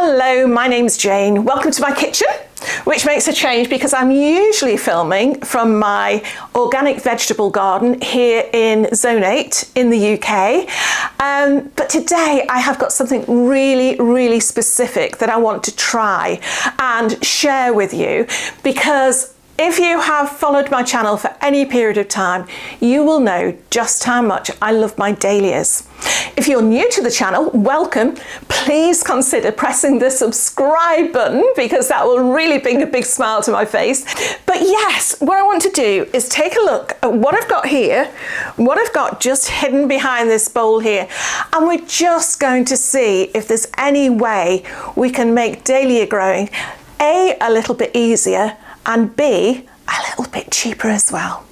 Hello, my name's Jane. Welcome to my kitchen, which makes a change because I'm usually filming from my organic vegetable garden here in Zone 8 in the UK. But today I have got something really specific that I want to try and share with you, because if you have followed my channel for any period of time, you will know just how much I love my dahlias. If you're new to the channel, welcome. Please consider pressing the subscribe button because that will really bring a big smile to my face. But yes, what I want to do is take a look at what I've got here, what I've got just hidden behind this bowl here, and we're just going to see if there's any way we can make dahlia growing a little bit easier, and B, a little bit cheaper as well.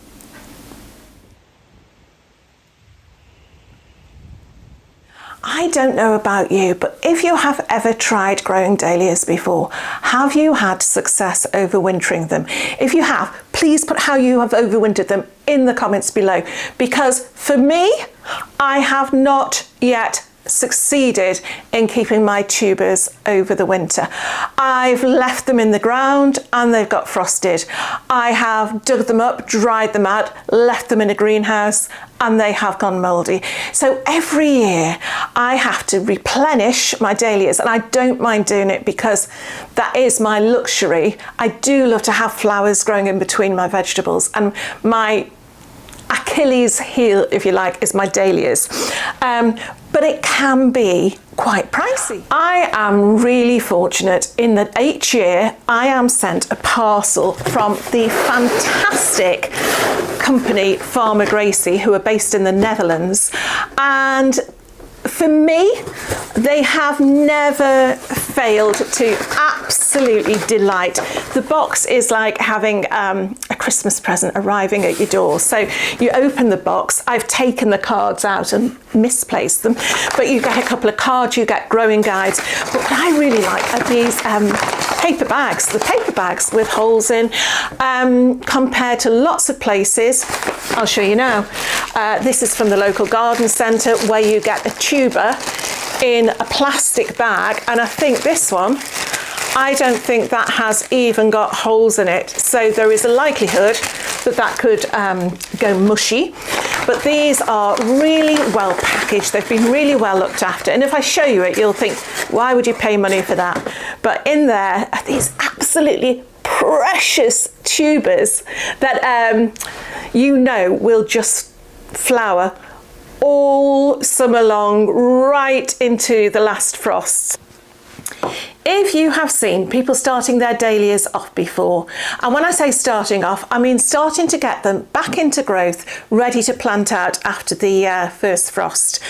I don't know about you, but if you have ever tried growing dahlias before, have you had success overwintering them? If you have, please put how you have overwintered them in the comments below, because for me, I have not yet succeeded in keeping my tubers over the winter. I've left them in the ground and they've got frosted. I have dug them up, dried them out, left them in a greenhouse, and they have gone mouldy. So every year I have to replenish my dahlias, and I don't mind doing it because that is my luxury. I do love to have flowers growing in between my vegetables, and my Achilles heel, if you like, is my dahlias. But it can be quite pricey. I am really fortunate in that each year I am sent a parcel from the fantastic company Farmer Gracy, who are based in the Netherlands. And for me, they have never failed to absolutely delight. The box is like having a Christmas present arriving at your door. So you open the box, I've taken the cards out and misplaced them, but you get a couple of cards, you get growing guides. But what I really like are these paper bags, the paper bags with holes in, compared to lots of places. I'll show you now. This is from the local garden centre, where you get a tuber in a plastic bag, and I think this one, I don't think that has even got holes in it, so there is a likelihood that that could go mushy. But these are really well packaged, they've been really well looked after, and if I show you it, you'll think, why would you pay money for that? But in there are these absolutely precious tubers that you know will just flower all summer long, right into the last frosts. If you have seen people starting their dahlias off before, and when I say starting off, I mean starting to get them back into growth, ready to plant out after the first frost,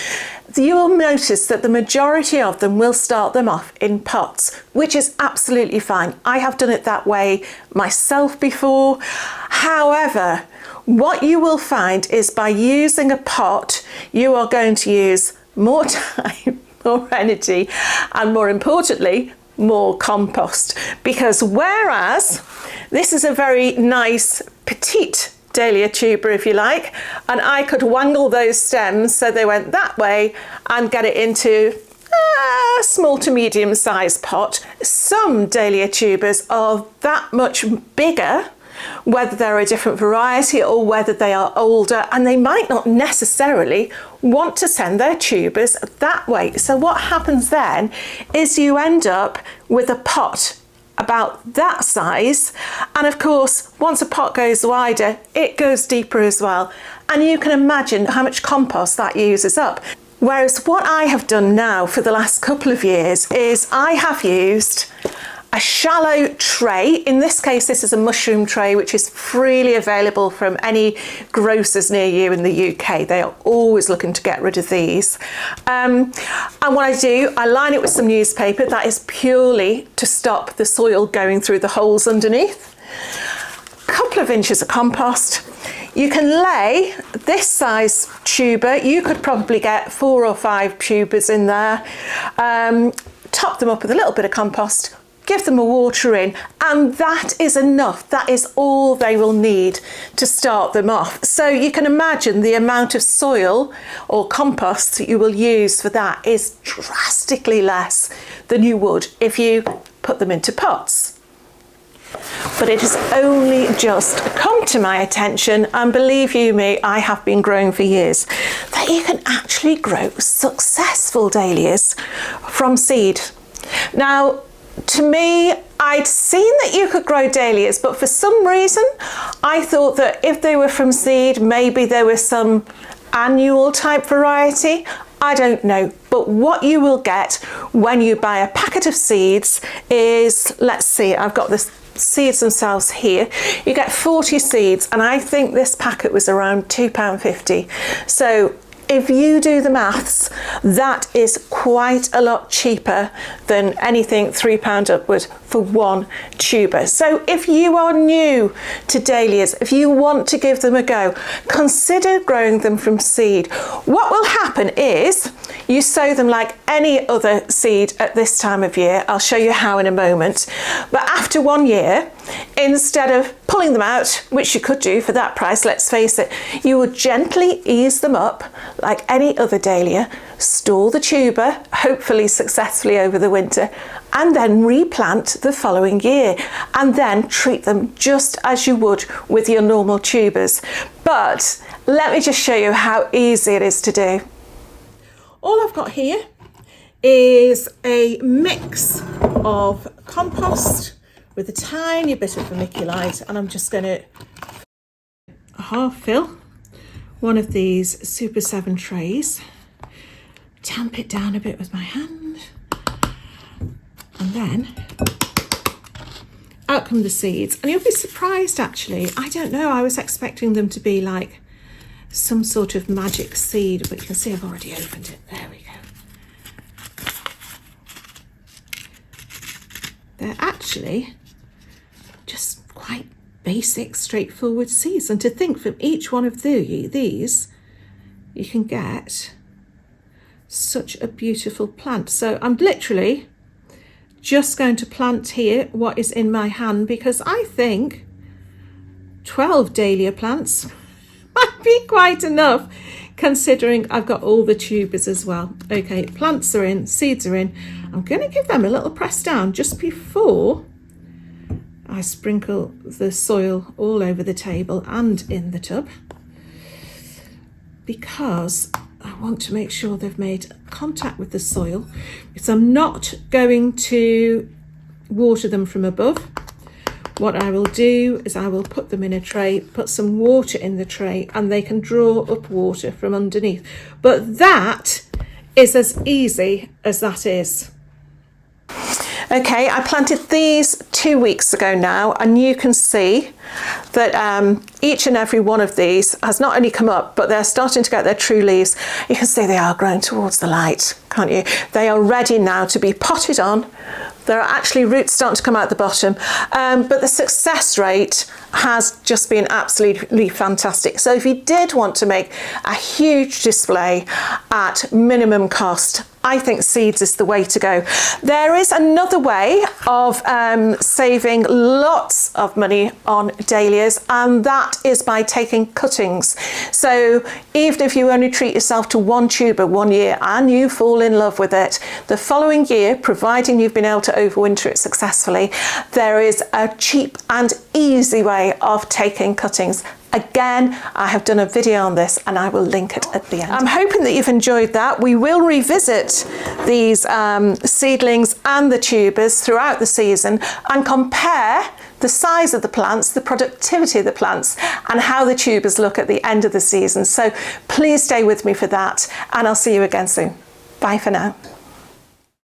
you will notice that the majority of them will start them off in pots, which is absolutely fine. I have done it that way myself before. However, what you will find is by using a pot, you are going to use more time, more energy, and more importantly, more compost. Because whereas this is a very nice petite dahlia tuber, if you like, and I could wangle those stems so they went that way and get it into a small to medium sized pot, some dahlia tubers are that much bigger, whether they're a different variety or whether they are older, and they might not necessarily want to send their tubers that way. So what happens then is you end up with a pot about that size, and of course once a pot goes wider, it goes deeper as well, and you can imagine how much compost that uses up. Whereas what I have done now for the last couple of years is I have used a shallow tray. In this case, this is a mushroom tray, which is freely available from any grocers near you in the UK. They are always looking to get rid of these. And what I do, I line it with some newspaper. That is purely to stop the soil going through the holes underneath. A couple of inches of compost. You can lay this size tuber. You could probably get 4 or 5 tubers in there. Top them up with a little bit of compost, give them a watering, and that is enough. That is all they will need to start them off. So you can imagine the amount of soil or compost that you will use for that is drastically less than you would if you put them into pots. But it has only just come to my attention, and believe you me, I have been growing for years, that you can actually grow successful dahlias from seed. Now, to me, I'd seen that you could grow dahlias, but for some reason, I thought that if they were from seed, maybe there was some annual type variety. I don't know, but what you will get when you buy a packet of seeds is, let's see, I've got the seeds themselves here. You get 40 seeds, and I think this packet was around £2.50. So if you do the maths, that is quite a lot cheaper than anything £3 upward for one tuber. So if you are new to dahlias, if you want to give them a go, consider growing them from seed. What will happen is you sow them like any other seed at this time of year. I'll show you how in a moment. But after 1 year, instead of pulling them out, which you could do for that price, let's face it, you would gently ease them up like any other dahlia, store the tuber, hopefully successfully over the winter, and then replant the following year, and then treat them just as you would with your normal tubers. But let me just show you how easy it is to do. All I've got here is a mix of compost with a tiny bit of vermiculite, and I'm just going to half fill one of these Super 7 trays, tamp it down a bit with my hand, and then out come the seeds. And you'll be surprised, actually. I don't know, I was expecting them to be like some sort of magic seed, but you can see I've already opened it. There we go. They're actually just quite basic, straightforward seeds. And to think from each one of these, you can get such a beautiful plant. So I'm literally just going to plant here what is in my hand, because I think 12 dahlia plants might be quite enough, considering I've got all the tubers as well. Okay, plants are in, seeds are in. I'm going to give them a little press down just before I sprinkle the soil all over the table and in the tub, because I want to make sure they've made contact with the soil, because I'm not going to water them from above. What I will do is I will put them in a tray, put some water in the tray, and they can draw up water from underneath. But that is as easy as that is. Okay, I planted these 2 weeks ago now, and you can see that each and every one of these has not only come up, but they're starting to get their true leaves. You can see they are growing towards the light, can't you? They are ready now to be potted on. There are actually roots starting to come out the bottom, but the success rate has just been absolutely fantastic. So if you did want to make a huge display at minimum cost, I think seeds is the way to go. There is another way of saving lots of money on dahlias, and that is by taking cuttings. So even if you only treat yourself to one tuber 1 year and you fall in love with it, the following year, providing you've been able to overwinter it successfully, there is a cheap and easy way of taking cuttings. Again, I have done a video on this and I will link it at the end. I'm hoping that you've enjoyed that. We will revisit these seedlings and the tubers throughout the season and compare the size of the plants, the productivity of the plants, and how the tubers look at the end of the season. So please stay with me for that, and I'll see you again soon. Bye for now.